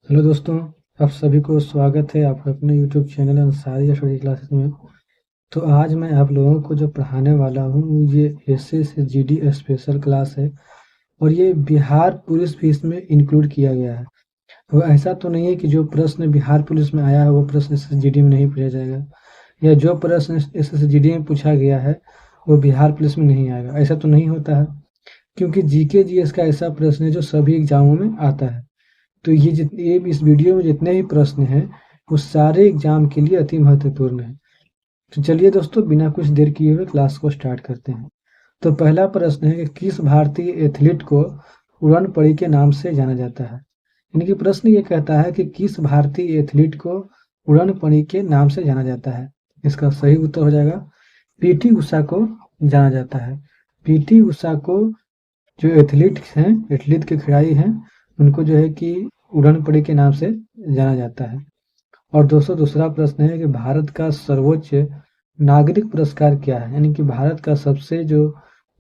Hello दोस्तों, आप सभी को स्वागत है आपके अपने YouTube channel Ansari study classes में। तो आज मैं आप लोगों को जो पढ़ाने वाला हूँ ये एसए से जीडी स्पेशल क्लास है और ये बिहार पुलिस भी इसमें इंक्लूड किया गया है। वो ऐसा तो नहीं है कि जो प्रश्न बिहार पुलिस में आया है वो प्रश्न एसएससी जीडी में नहीं पूछा जाएगा, या जो प्रश्न एसएससी जीडी में पूछा गया है वो बिहार पुलिस में नहीं आएगा। ऐसा तो नहीं होता है, क्योंकि जीके जीएस का ऐसा प्रश्न है जो सभी एग्जामों में आता है। तो ये इस वीडियो में जितने भी प्रश्न हैं वो सारे एग्जाम के लिए अति महत्वपूर्ण है। तो चलिए दोस्तों, बिना कुछ देर किए हुए क्लास को स्टार्ट करते हैं। तो पहला प्रश्न है कि किस भारतीय एथलीट को उड़न पड़ी के नाम से जाना जाता है। यानी कि प्रश्न ये कहता है कि किस भारतीय एथलीट को उड़न पड़ी के नाम से जाना जाता है। इसका सही उत्तर हो जाएगा पीटी उषा को जाना जाता है। पीटी उषा को जो एथलीट के खिलाड़ी हैं उनको जो है कि उड़न पड़ी के नाम से जाना जाता है। और दोस्तों, दूसरा प्रश्न है कि भारत का सर्वोच्च नागरिक पुरस्कार क्या है। यानी कि भारत का सबसे जो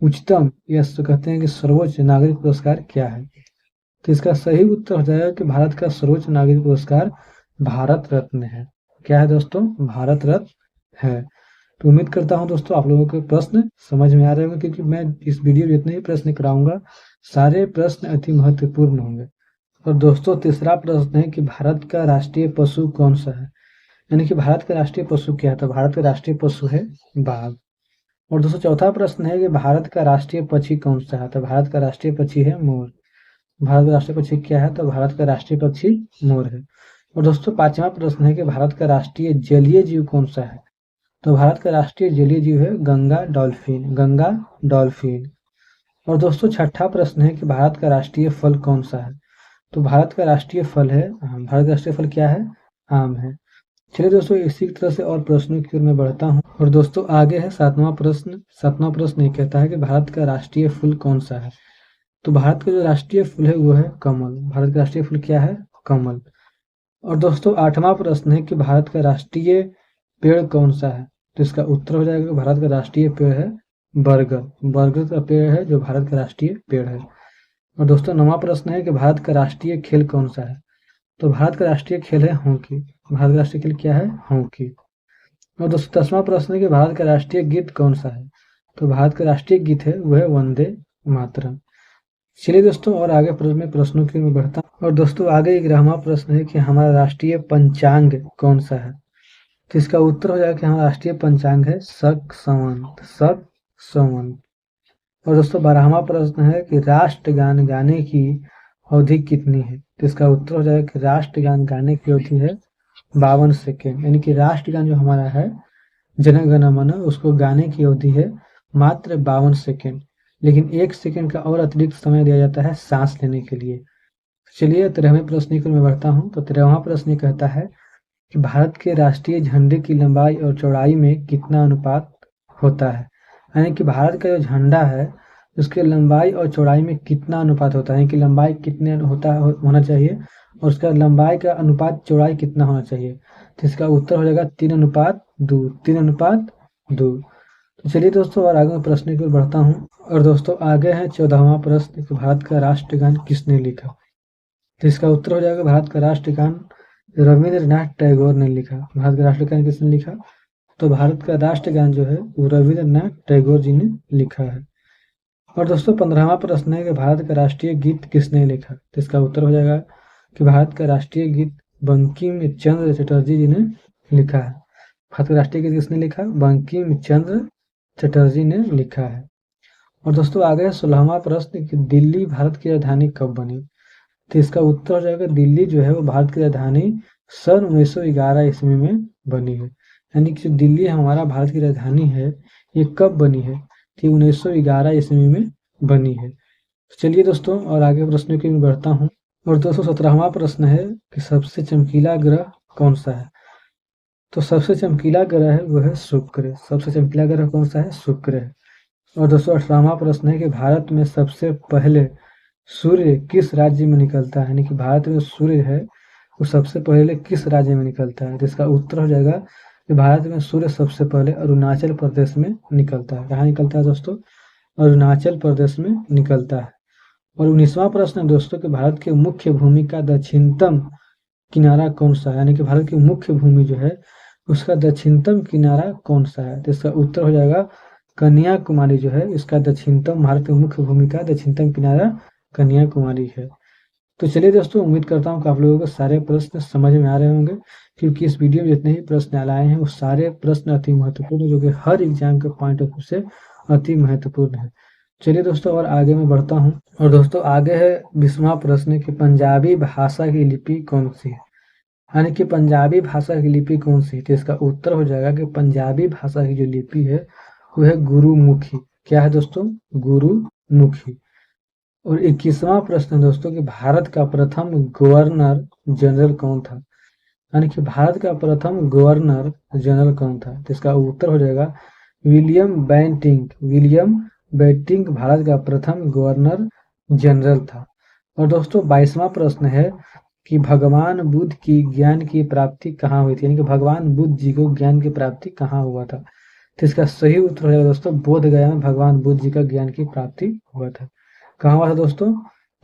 उच्चतम या कहते हैं कि सर्वोच्च नागरिक पुरस्कार क्या है। तो इसका सही उत्तर हो जाएगा कि भारत का सर्वोच्च नागरिक पुरस्कार भारत रत्न है। क्या है दोस्तों? भारत रत्न है। तो उम्मीद करता हूँ दोस्तों आप लोगों के प्रश्न समझ में आ रहे होंगे, क्योंकि मैं इस वीडियो में जितने भी प्रश्न कराऊंगा सारे प्रश्न अति महत्वपूर्ण होंगे। और दोस्तों, तीसरा प्रश्न है कि भारत का राष्ट्रीय पशु कौन सा है। यानी कि भारत का राष्ट्रीय पशु क्या है। तो भारत का राष्ट्रीय पशु है बाघ। और दोस्तों, चौथा प्रश्न है कि भारत का राष्ट्रीय पक्षी कौन सा है। तो भारत का राष्ट्रीय पक्षी है मोर। भारत का राष्ट्रीय पक्षी क्या है। तो भारत का राष्ट्रीय पक्षी मोर है। और दोस्तों, पांचवा प्रश्न है कि भारत का राष्ट्रीय जलीय जीव कौन सा है। तो भारत का राष्ट्रीय जलीय जीव है गंगा डॉल्फिन। गंगा डॉल्फिन। और दोस्तों, छठा प्रश्न है कि भारत का राष्ट्रीय फल कौन सा है। तो भारत का राष्ट्रीय फल है आम। भारत का राष्ट्रीय फल क्या है? आम है। चलिए दोस्तों, इसी तरह से और प्रश्नों की ओर मैं बढ़ता हूँ। और दोस्तों, आगे है सातवां प्रश्न। सातवां प्रश्न ये कहता है कि भारत का राष्ट्रीय फूल कौन सा है। तो भारत का जो राष्ट्रीय फूल है वो है कमल। भारत का राष्ट्रीय फूल क्या है? कमल। और दोस्तों, आठवां प्रश्न है कि भारत का राष्ट्रीय पेड़ कौन सा है। तो इसका उत्तर हो जाएगा कि भारत का राष्ट्रीय पेड़ है बरगद। बरगद का पेड़ है जो भारत का राष्ट्रीय पेड़ है। और दोस्तों, नौवां प्रश्न है कि भारत का राष्ट्रीय खेल कौन सा है। तो भारत का राष्ट्रीय खेल है हॉकी। भारत का राष्ट्रीय खेल क्या है? हॉकी। और दोस्तों, 10वां प्रश्न है कि भारत का राष्ट्रीय गीत कौन सा है। तो भारत का राष्ट्रीय गीत है वह है वंदे मातरम। चलिए दोस्तों, और आगे में प्रश्नों की ओर बढ़ता हूँ। और दोस्तों, आगे 11वां प्रश्न है कि हमारा राष्ट्रीय पंचांग कौन सा है। तो इसका उत्तर हो जाएगा कि हमारा राष्ट्रीय पंचांग है शक संवत। शक संवत। और दोस्तों, 12वां प्रश्न है कि राष्ट्रगान गाने की अवधि कितनी है। तो इसका उत्तर हो जाएगा कि राष्ट्रगान गाने की अवधि है 52 सेकेंड। यानी कि राष्ट्रगान जो हमारा है जन गण मन उसको गाने की अवधि है मात्र 52 सेकेंड। लेकिन 1 सेकेंड का और अतिरिक्त समय दिया जाता है सांस लेने के लिए। चलिए 13वें प्रश्न की ओर मैं बढ़ता हूँ। तो 13वां प्रश्न ये कहता है कि भारत के राष्ट्रीय झंडे की लंबाई और चौड़ाई में कितना अनुपात होता है। यानी कि भारत का जो झंडा है उसके लंबाई और चौड़ाई में कितना अनुपात होता है। यानी कि लंबाई कितने होना चाहिए और उसका लंबाई का अनुपात चौड़ाई कितना होना चाहिए। तो इसका उत्तर हो जाएगा 3:2। 3:2। तो चलिए दोस्तों, और आगे प्रश्न की ओर बढ़ता हूँ। और दोस्तों, आगे है 14वां प्रश्न कि भारत का राष्ट्रगान किसने लिखा। तो इसका उत्तर हो जाएगा भारत का राष्ट्रगान रविंद्रनाथ टैगोर ने लिखा। भारत का राष्ट्रगान किसने लिखा। तो भारत का राष्ट्रगान जो है वो रविंद्रनाथ टैगोर जी ने लिखा है। और दोस्तों, 15वां प्रश्न है कि भारत का राष्ट्रीय गीत किसने लिखा। तो इसका उत्तर हो जाएगा कि भारत का राष्ट्रीय गीत बंकिम चंद्र चटर्जी जी ने लिखा है। भारत का राष्ट्रीय गीत किसने लिखा? बंकिम चंद्र चटर्जी ने लिखा है। और दोस्तों, आगे है 16वां प्रश्न कि दिल्ली भारत की राजधानी कब बनी। तो इसका उत्तर हो जाएगा दिल्ली जो है वो भारत की राजधानी सन 1911 ईस्वी में बनी है। यानी कि जो दिल्ली हमारा भारत की राजधानी है ये कब बनी है। तो 1911 ईस्वी में बनी है। तो चलिए दोस्तों, और आगे प्रश्नों की ओर बढ़ता हूँ। और दोस्तों, 17वां प्रश्न है कि सबसे चमकीला ग्रह कौन सा है। तो सबसे चमकीला ग्रह है वो है शुक्र। सबसे चमकीला ग्रह कौन सा है? शुक्र है। और दोस्तों, 18वां प्रश्न है कि भारत में सबसे पहले सूर्य किस राज्य में निकलता है। यानी कि भारत में सूर्य है वो सबसे पहले किस राज्य में निकलता है। जिसका उत्तर हो जाएगा कि भारत में सूर्य सबसे पहले अरुणाचल प्रदेश में निकलता है। कहाँ निकलता है दोस्तों? अरुणाचल प्रदेश में निकलता है। और 19वां प्रश्न है दोस्तों कि भारत की मुख्य भूमि का दक्षिणतम किनारा कौन सा है, यानी कि भारत की मुख्य भूमि जो है उसका दक्षिणतम किनारा कौन सा है? तो इसका उत्तर हो जाएगा कन्याकुमारी जो है इसका दक्षिणतम, भारत की मुख्य भूमि का दक्षिणतम किनारा कन्याकुमारी है। तो चलिए दोस्तों, उम्मीद करता हूँ कि आप लोगों को सारे प्रश्न समझ में आ रहे होंगे, क्योंकि इस वीडियो में जितने भी प्रश्न आए हैं वो सारे प्रश्न अति महत्वपूर्ण है, जो कि हर एग्जाम के पॉइंट ऑफ व्यू से अति महत्वपूर्ण है। चलिए दोस्तों, और आगे मैं बढ़ता हूँ। और दोस्तों आगे है 20वां प्रश्न कि पंजाबी भाषा की लिपि कौन सी है, यानी कि पंजाबी भाषा की लिपि कौन सी है? तो इसका उत्तर हो जाएगा कि पंजाबी भाषा की जो लिपि है वो है गुरुमुखी। क्या है दोस्तों? गुरुमुखी। और 21वां प्रश्न दोस्तों कि भारत का प्रथम गवर्नर जनरल कौन था, यानी कि भारत का प्रथम गवर्नर जनरल कौन था? तो इसका उत्तर हो जाएगा William Bentinck. William Bentinck Bharat का प्रथम गवर्नर जनरल था। और दोस्तों 22वां प्रश्न है कि भगवान बुद्ध की ज्ञान की प्राप्ति कहाँ हुई थी, यानी कि भगवान बुद्ध जी को ज्ञान की प्राप्ति कहाँ हुआ था? तो इसका सही उत्तर हो जाएगा दोस्तों बोध गया में भगवान बुद्ध जी का ज्ञान की प्राप्ति हुआ था। कहाँ हुआ था दोस्तों?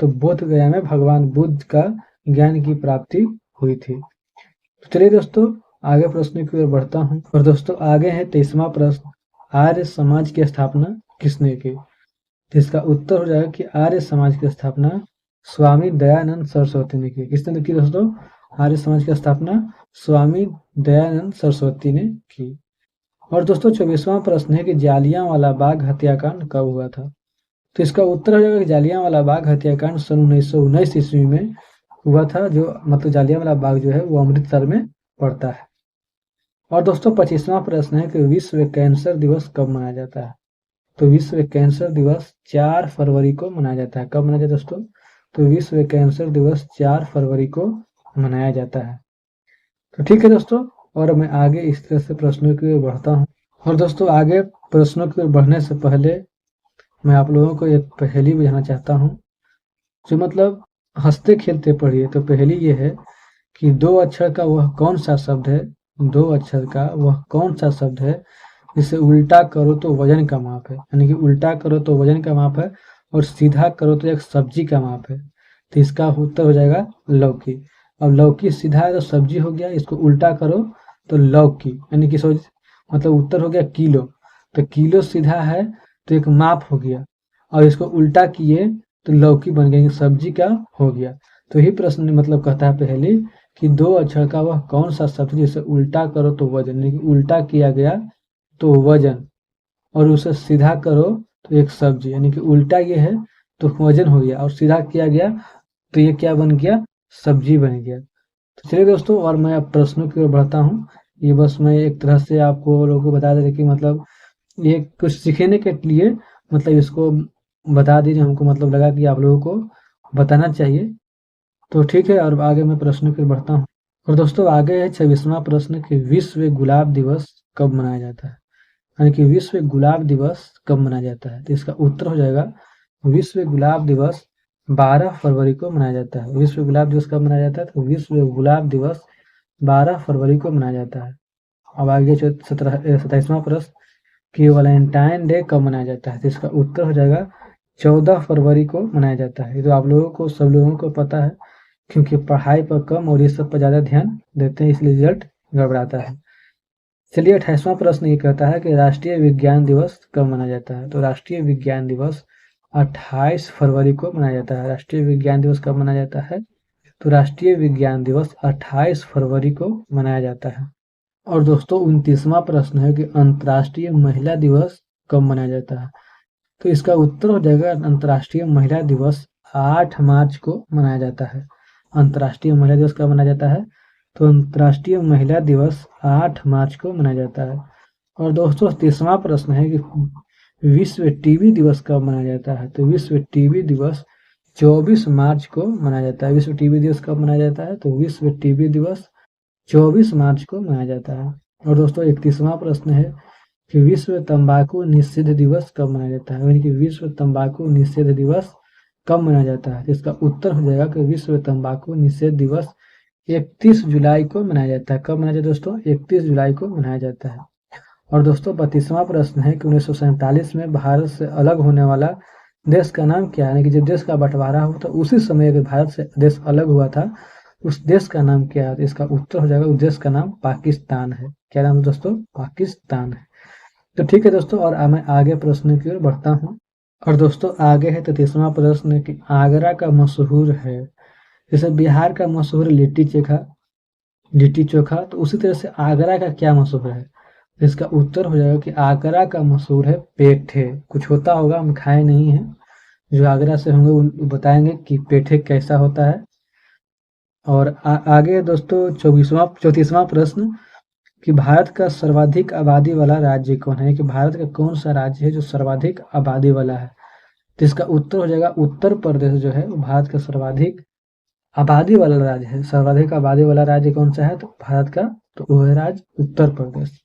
तो बोध गया में भगवान बुद्ध का ज्ञान की प्राप्ति हुई थी। तो चलिए दोस्तों, आगे प्रश्न की ओर बढ़ता हूँ। और दोस्तों आगे है 23वां प्रश्न, आर्य समाज की स्थापना किसने की? तो इसका उत्तर हो जाएगा कि आर्य समाज की स्थापना स्वामी दयानंद सरस्वती ने की। किसने की दोस्तों? आर्य समाज की स्थापना स्वामी दयानंद सरस्वती ने की। और दोस्तों 24वां प्रश्न है कि जालियांवाला बाग हत्याकांड कब हुआ था? तो इसका उत्तर हो जाएगा कि जालियांवाला बाग हत्याकांड सन 1919 ईस्वी में हुआ था, जो मतलब जालियांवाला बाग जो है वो अमृतसर में पड़ता है। और दोस्तों 25वां प्रश्न है कि विश्व कैंसर दिवस कब मनाया जाता है? तो विश्व कैंसर दिवस 4 फरवरी को मनाया जाता है। कब मनाया जाता है दोस्तों? तो विश्व कैंसर दिवस 4 फरवरी को मनाया जाता है। तो ठीक है दोस्तों, और मैं आगे इस तरह से प्रश्नों की ओर बढ़ता हूँ। और दोस्तों आगे प्रश्नों की ओर बढ़ने से पहले मैं आप लोगों को एक पहेली बुझाना चाहता हूँ, जो मतलब हंसते खेलते पढ़िए। तो पहेली ये है कि 2 अक्षर का वह कौन सा शब्द है, 2 अक्षर का वह कौन सा शब्द है जिसे उल्टा करो तो वजन का माप है, यानी कि उल्टा करो तो वजन का माप है और सीधा करो तो एक सब्जी का माप है। तो इसका उत्तर हो जाएगा लौकी। अब लौकी सीधा है तो सब्जी हो गया, इसको उल्टा करो तो लौकी, यानी कि सोच मतलब उत्तर हो गया किलो। तो किलो सीधा है तो एक माप हो गया, और इसको उल्टा किए तो लौकी बन गया, सब्जी का हो गया। तो यही प्रश्न मतलब कहता है पहले कि 2 अक्षर का वह कौन सा शब्द जिसे उल्टा करो तो वजन, यानी कि उल्टा किया गया तो वजन, और उसे सीधा करो तो एक सब्जी, यानी कि उल्टा ये है तो वजन हो गया, और सीधा किया गया तो ये क्या बन गया? सब्जी बन गया। तो चलिए दोस्तों, और मैं अब प्रश्नों की ओर बढ़ता हूँ। ये बस मैं एक तरह से आपको लोगों को बता दे कि मतलब ये कुछ सीखने के लिए मतलब इसको बता दीजिए, हमको मतलब लगा कि आप लोगों को बताना चाहिए। तो ठीक है, और आगे मैं प्रश्नों की ओर बढ़ता हूँ। और दोस्तों आगे है 26वां प्रश्न कि विश्व गुलाब दिवस कब मनाया जाता है, यानी कि विश्व गुलाब दिवस कब मनाया जाता है? तो इसका उत्तर हो जाएगा विश्व गुलाब दिवस 12 फरवरी को मनाया जाता है। विश्व गुलाब दिवस कब मनाया जाता है? तो विश्व गुलाब दिवस 12 फरवरी को मनाया जाता है। अब आगे 27वां प्रश्न कि वैलेंटाइन डे कब मनाया जाता है? तो इसका उत्तर हो जाएगा 14 फरवरी को मनाया जाता है। ये तो आप लोगों को सब लोगों को पता है, क्योंकि पढ़ाई पर कम और ये सब पर ज़्यादा ध्यान देते हैं, इसलिए रिजल्ट गड़बड़ाता है। चलिए 28वां प्रश्न ये कहता है कि राष्ट्रीय विज्ञान दिवस कब मनाया जाता है? तो राष्ट्रीय विज्ञान दिवस 28 फरवरी को मनाया जाता है। राष्ट्रीय विज्ञान दिवस कब मनाया जाता है? तो राष्ट्रीय विज्ञान दिवस 28 फरवरी को मनाया जाता है। और दोस्तों 29वां प्रश्न है कि अंतर्राष्ट्रीय महिला दिवस कब मनाया जाता है? तो इसका उत्तर हो जाएगा अंतर्राष्ट्रीय महिला दिवस 8 मार्च को मनाया जाता है। अंतर्राष्ट्रीय महिला दिवस कब मनाया जाता है? तो अंतर्राष्ट्रीय महिला दिवस 8 मार्च को मनाया जाता है। और दोस्तों 30वां प्रश्न है कि विश्व टीबी दिवस कब मनाया जाता है? तो विश्व टीबी दिवस 24 मार्च को मनाया जाता है। विश्व टीबी दिवस कब मनाया जाता है? तो विश्व टीबी दिवस 24 मार्च को मनाया जाता है। और दोस्तों 31वां प्रश्न है कि विश्व तंबाकू निषेध दिवस कब मनाया जाता है, यानी कि विश्व तंबाकू निषेध दिवस कब मनाया जाता है? इसका उत्तर हो जाएगा कि विश्व तंबाकू निषेध दिवस 31 जुलाई को मनाया जाता है। कब मनाया जाता है दोस्तों? 31 जुलाई को मनाया जाता है। और दोस्तों 32वां प्रश्न है कि 1947 में भारत से अलग होने वाला देश का नाम क्या है, यानी कि जब देश का बंटवारा हुआ था उसी समय अगर भारत से देश अलग हुआ था उस देश का नाम क्या है? इसका उत्तर हो जाएगा उस देश का नाम पाकिस्तान है। क्या नाम है दोस्तों? पाकिस्तान है। तो ठीक है दोस्तों, और मैं आगे प्रश्न की ओर बढ़ता हूँ। और दोस्तों आगे है 33वां प्रश्न कि आगरा का मशहूर है, जैसे बिहार का मशहूर लिट्टी चोखा, तो उसी तरह से आगरा का क्या मशहूर है? तो इसका उत्तर हो जाएगा कि आगरा का मशहूर है पेठे। कुछ होता होगा, हम खाए नहीं हैं, जो आगरा से होंगे वो बताएंगे कि पेठे कैसा होता है। और आगे दोस्तों 34वां प्रश्न कि भारत का सर्वाधिक आबादी वाला राज्य कौन है? कि भारत का कौन सा राज्य है जो सर्वाधिक आबादी वाला है? तो इसका उत्तर हो जाएगा उत्तर प्रदेश जो है वो भारत का सर्वाधिक आबादी वाला राज्य है। सर्वाधिक आबादी वाला राज्य कौन सा है तो भारत का, तो वो है राज्य उत्तर प्रदेश।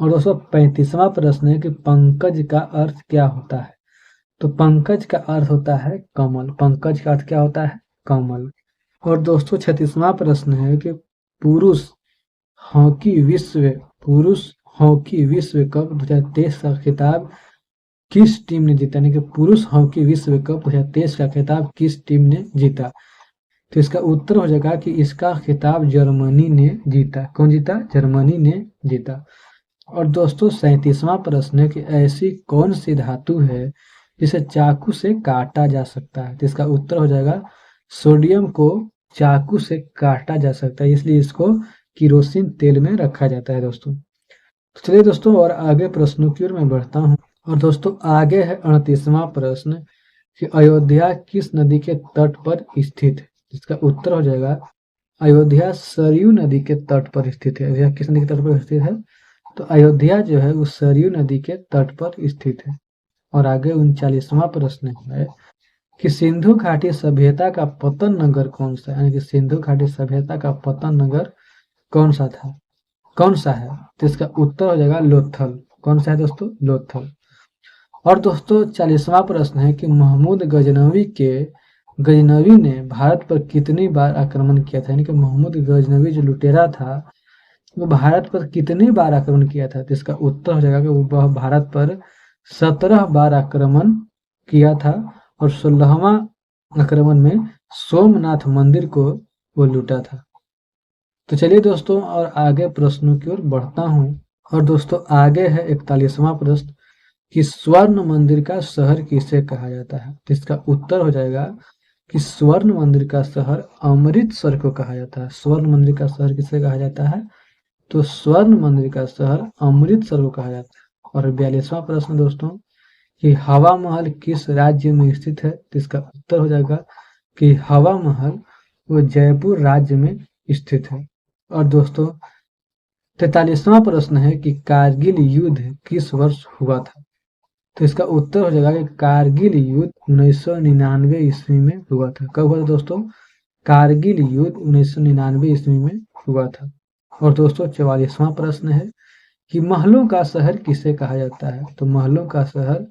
और दोस्तों 35वां प्रश्न है कि पंकज का अर्थ क्या होता है? तो पंकज का अर्थ होता है कमल। पंकज का अर्थ क्या होता है? कमल। और दोस्तों 36वां प्रश्न है कि पुरुष हॉकी विश्व पुरुष हॉकी विश्व कप 2023 का खिताब किस टीम ने जीता? यानी कि पुरुष हॉकी विश्व कप 2023 का खिताब किस टीम ने जीता? तो इसका उत्तर हो जाएगा कि इसका खिताब जर्मनी ने जीता। कौन जीता? जर्मनी ने जीता। और दोस्तों 37वां प्रश्न है कि ऐसी कौन सी धातु है जिसे चाकू से काटा जा सकता है? तो इसका उत्तर हो जाएगा सोडियम को चाकू से काटा जा सकता है, इसलिए इसको किरोसिन तेल में रखा जाता है दोस्तों। तो चलिए दोस्तों और आगे प्रश्नों की ओर मैं बढ़ता हूँ। और दोस्तों आगे है 38वां प्रश्न कि अयोध्या किस नदी के तट पर स्थित है? इसका उत्तर हो जाएगा अयोध्या सरयू नदी के तट पर स्थित है। अयोध्या किस नदी के तट पर स्थित है? तो अयोध्या जो है वो सरयू नदी के तट पर स्थित है। और आगे 39वां प्रश्न है कि सिंधु घाटी सभ्यता का पतन नगर कौन सा है? यानी कि सिंधु घाटी सभ्यता का पतन नगर कौन सा है? तो इसका उत्तर हो जाएगा लोथल। कौन सा है दोस्तों? लोथल। और दोस्तों 40वां प्रश्न है कि महमूद गजनवी ने भारत पर कितनी बार आक्रमण किया था? यानी कि महमूद गजनवी जो लुटेरा था वो भारत पर कितनी बार आक्रमण किया था? तो इसका उत्तर हो जाएगा कि वह भारत पर 17 बार आक्रमण किया था और 16वां आक्रमण में सोमनाथ मंदिर को वो लूटा था। तो चलिए दोस्तों और आगे प्रश्नों की ओर बढ़ता हूँ। और दोस्तों आगे है 41वां प्रश्न कि स्वर्ण मंदिर का शहर किसे कहा जाता है? तो इसका उत्तर हो जाएगा कि स्वर्ण मंदिर का शहर अमृतसर को कहा जाता है। स्वर्ण मंदिर का शहर किसे कहा जाता है? तो स्वर्ण मंदिर का शहर अमृतसर को कहा जाता है। और 42वां प्रश्न दोस्तों कि हवा महल किस राज्य में स्थित है? तो इसका उत्तर हो जाएगा कि हवा महल वो जयपुर राज्य में स्थित है। और दोस्तों 43वां प्रश्न है कि कारगिल युद्ध किस वर्ष हुआ था? तो इसका उत्तर हो जाएगा कि कारगिल युद्ध 1999 ईस्वी में हुआ था। कब हुआ था दोस्तों? कारगिल युद्ध 1999 ईस्वी में हुआ था। और दोस्तों 44वां प्रश्न है कि महलों का शहर किसे कहा जाता है? तो महलों का शहर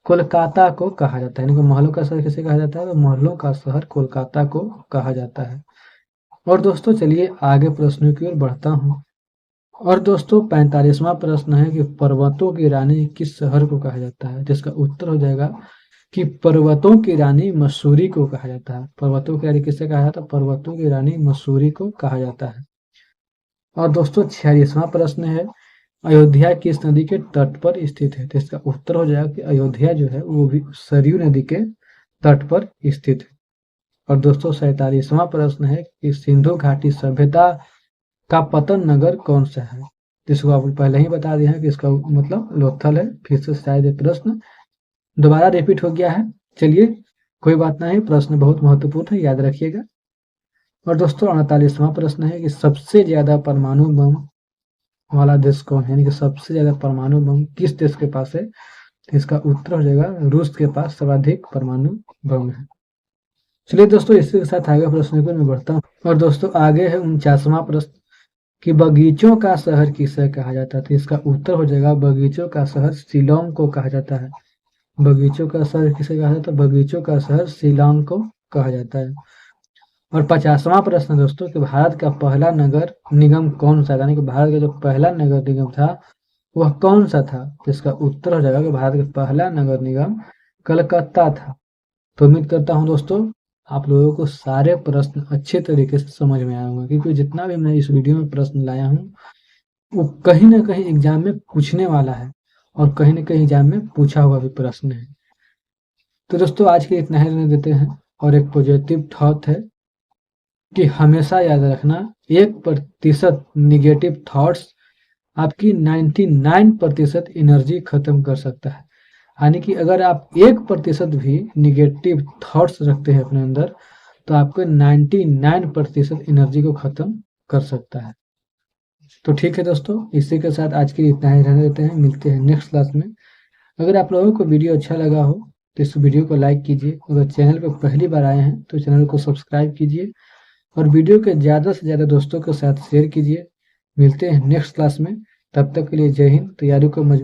कोलकाता को कहा जाता है। यानी कि महलों का शहर किसे कहा जाता है? तो महलों का शहर कोलकाता को कहा जाता है। और दोस्तों चलिए आगे प्रश्नों की ओर बढ़ता हूँ। और दोस्तों 45वां प्रश्न है कि पर्वतों की रानी किस शहर को कहा जाता है? जिसका उत्तर हो जाएगा कि पर्वतों की रानी मसूरी को कहा जाता है। पर्वतों की रानी किसे कहा जाता है? पर्वतों की रानी मसूरी को कहा जाता है। और दोस्तों 46वां प्रश्न है अयोध्या किस नदी के तट पर स्थित है? तो इसका उत्तर हो जाएगा कि अयोध्या जो है वो भी सरयू नदी के तट पर स्थित है। और दोस्तों 47वां प्रश्न है कि सिंधु घाटी सभ्यता का पतन नगर कौन सा है? जिसको आप पहले ही बता दिया है कि इसका मतलब लोथल है। फिर से शायद ये प्रश्न दोबारा रिपीट हो गया है। चलिए कोई बात नहीं, प्रश्न बहुत महत्वपूर्ण है, याद रखिएगा। और दोस्तों 48वां प्रश्न है कि सबसे ज्यादा परमाणु बम वाला देश कौन है? यानी कि सबसे ज्यादा परमाणु बम किस देश के पास है? तो इसका उत्तर हो जाएगा रूस के पास सर्वाधिक परमाणु बम है। चलिए दोस्तों इसी के साथ आगे प्रश्न को मैं बढ़ता हूँ। और दोस्तों आगे है 49वां प्रश्न कि बगीचों का शहर किसे कहा जाता है? तो इसका उत्तर हो जाएगा बगीचों का शहर शिलोंग को कहा जाता है। बगीचों का शहर किसे कहा जाता है? बगीचों का शहर शिलोंग को कहा जाता है। और 50वां प्रश्न दोस्तों कि भारत का पहला नगर निगम कौन सा था? यानी कि भारत का जो पहला नगर निगम था वह कौन सा था? तो इसका उत्तर हो जाएगा कि भारत का पहला नगर निगम कलकत्ता था। तो उम्मीद करता हूँ दोस्तों आप लोगों को सारे प्रश्न अच्छे तरीके से समझ में आए होंगे, क्योंकि जितना भी मैं इस वीडियो में प्रश्न लाया हूँ वो कहीं ना कहीं एग्जाम में पूछने वाला है और कहीं ना कहीं एग्जाम में पूछा हुआ भी प्रश्न है। तो दोस्तों आज के इतना ही रहने देते हैं, और एक पॉजिटिव थॉट है कि हमेशा याद रखना 1% निगेटिव थॉट्स आपकी 99% एनर्जी खत्म कर सकता है। यानी कि अगर आप 1% भी निगेटिव थॉट्स रखते हैं अपने अंदर तो आपके 99% एनर्जी को खत्म कर सकता है। तो ठीक है दोस्तों, इसी के साथ आज के लिए इतना ही रहने देते हैं, मिलते हैं नेक्स्ट क्लास में। अगर आप लोगों को वीडियो अच्छा लगा हो तो इस वीडियो को लाइक कीजिए, अगर चैनल पर पहली बार आए हैं तो चैनल को सब्सक्राइब कीजिए और वीडियो के ज़्यादा से ज़्यादा दोस्तों के साथ शेयर कीजिए। मिलते हैं नेक्स्ट क्लास में, तब तक के लिए जय हिंद। तैयारी को मजबूत